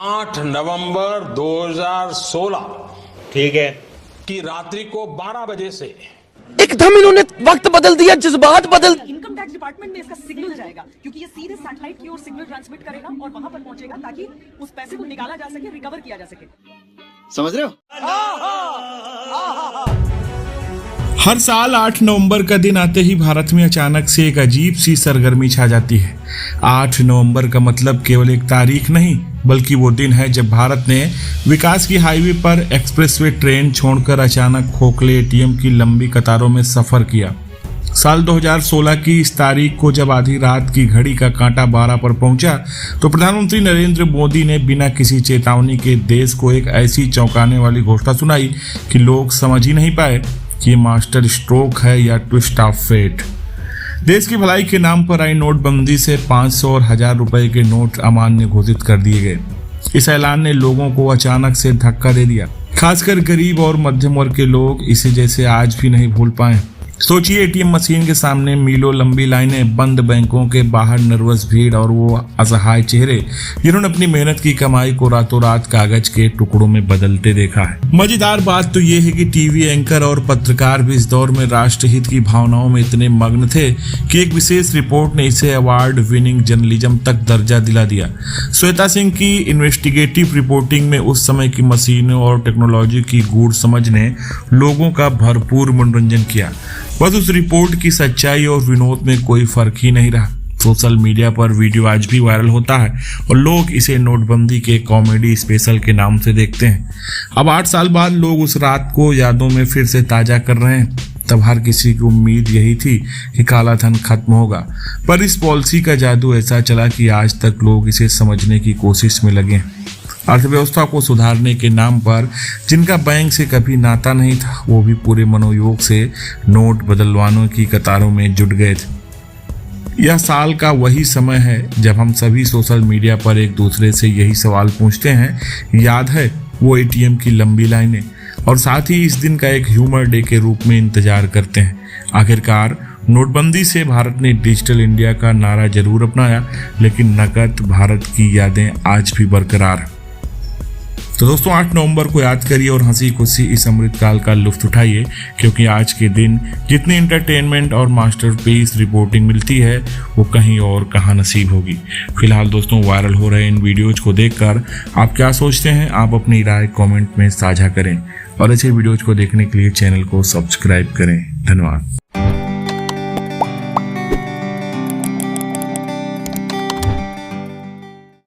8 नवंबर 2016 ठीक है की रात्रि को 12 बजे से एकदम इन्होंने वक्त बदल दिया, जज्बात बदल। इनकम टैक्स डिपार्टमेंट में इसका सिग्नल जाएगा क्योंकि ये सीधे सैटेलाइट की ओर सिग्नल ट्रांसमिट करेगा और वहां पर पहुंचेगा ताकि उस पैसे को निकाला जा सके, रिकवर किया जा सके। समझ रहे हो? हर साल 8 नवंबर का दिन आते ही भारत में अचानक से एक अजीब सी सरगर्मी छा जाती है। 8 नवंबर का मतलब केवल एक तारीख नहीं, बल्कि वो दिन है जब भारत ने विकास की हाईवे पर एक्सप्रेसवे ट्रेन छोड़कर अचानक खोखले एटीएम की लंबी कतारों में सफर किया। साल 2016 की इस तारीख को जब आधी रात की घड़ी का कांटा 12 पर पहुंचा, तो प्रधानमंत्री नरेंद्र मोदी ने बिना किसी चेतावनी के देश को एक ऐसी चौंकाने वाली घोषणा सुनाई कि लोग समझ ही नहीं पाए कि ये मास्टर स्ट्रोक है या ट्विस्ट ऑफ फेट। देश की भलाई के नाम पर आई नोटबंदी से 500 और 1000 रुपए के नोट अमान्य घोषित कर दिए गए। इस ऐलान ने लोगों को अचानक से धक्का दे दिया, खासकर गरीब और मध्यम वर्ग के लोग इसे जैसे आज भी नहीं भूल पाए। सोचिए, एटीएम मशीन के सामने मीलों लंबी लाइनें, बंद बैंकों के बाहर नर्वस भीड़ और वो असहाय चेहरे जिन्होंने अपनी मेहनत की कमाई को रातों रात कागज के टुकड़ों में बदलते देखा है। मजेदार बात तो ये है कि टीवी एंकर और पत्रकार भी इस दौर में राष्ट्रहित की भावनाओं में इतने मग्न थे कि एक विशेष रिपोर्ट ने इसे अवार्ड विनिंग जर्नलिज्म तक दर्जा दिला दिया। श्वेता सिंह की इन्वेस्टिगेटिव रिपोर्टिंग में उस समय की मशीनों और टेक्नोलॉजी की गूढ़ समझ ने लोगों का भरपूर मनोरंजन किया। बस उस रिपोर्ट की सच्चाई और विनोद में कोई फर्क ही नहीं रहा। सोशल मीडिया पर वीडियो आज भी वायरल होता है और लोग इसे नोटबंदी के कॉमेडी स्पेशल के नाम से देखते हैं। अब 8 साल बाद लोग उस रात को यादों में फिर से ताजा कर रहे हैं। तब हर किसी की उम्मीद यही थी कि काला धन खत्म होगा, पर इस पॉलिसी का जादू ऐसा चला कि आज तक लोग इसे समझने की कोशिश में लगे हैं। अर्थव्यवस्था को सुधारने के नाम पर जिनका बैंक से कभी नाता नहीं था, वो भी पूरे मनोयोग से नोट बदलवानों की कतारों में जुट गए थे। यह साल का वही समय है जब हम सभी सोशल मीडिया पर एक दूसरे से यही सवाल पूछते हैं, याद है वो एटीएम की लंबी लाइनें, और साथ ही इस दिन का एक ह्यूमर डे के रूप में इंतजार करते हैं। आखिरकार नोटबंदी से भारत ने डिजिटल इंडिया का नारा जरूर अपनाया, लेकिन नकद भारत की यादें आज भी बरकरार। तो दोस्तों, 8 नवंबर को याद करिए और हंसी खुशी इस अमृतकाल का लुत्फ उठाइए, क्योंकि आज के दिन जितनी एंटरटेनमेंट और मास्टरपीस रिपोर्टिंग मिलती है वो कहीं और कहाँ नसीब होगी। फिलहाल दोस्तों, वायरल हो रहे इन वीडियोज को देखकर आप क्या सोचते हैं, आप अपनी राय कमेंट में साझा करें और ऐसे वीडियोज को देखने के लिए चैनल को सब्सक्राइब करें। धन्यवाद।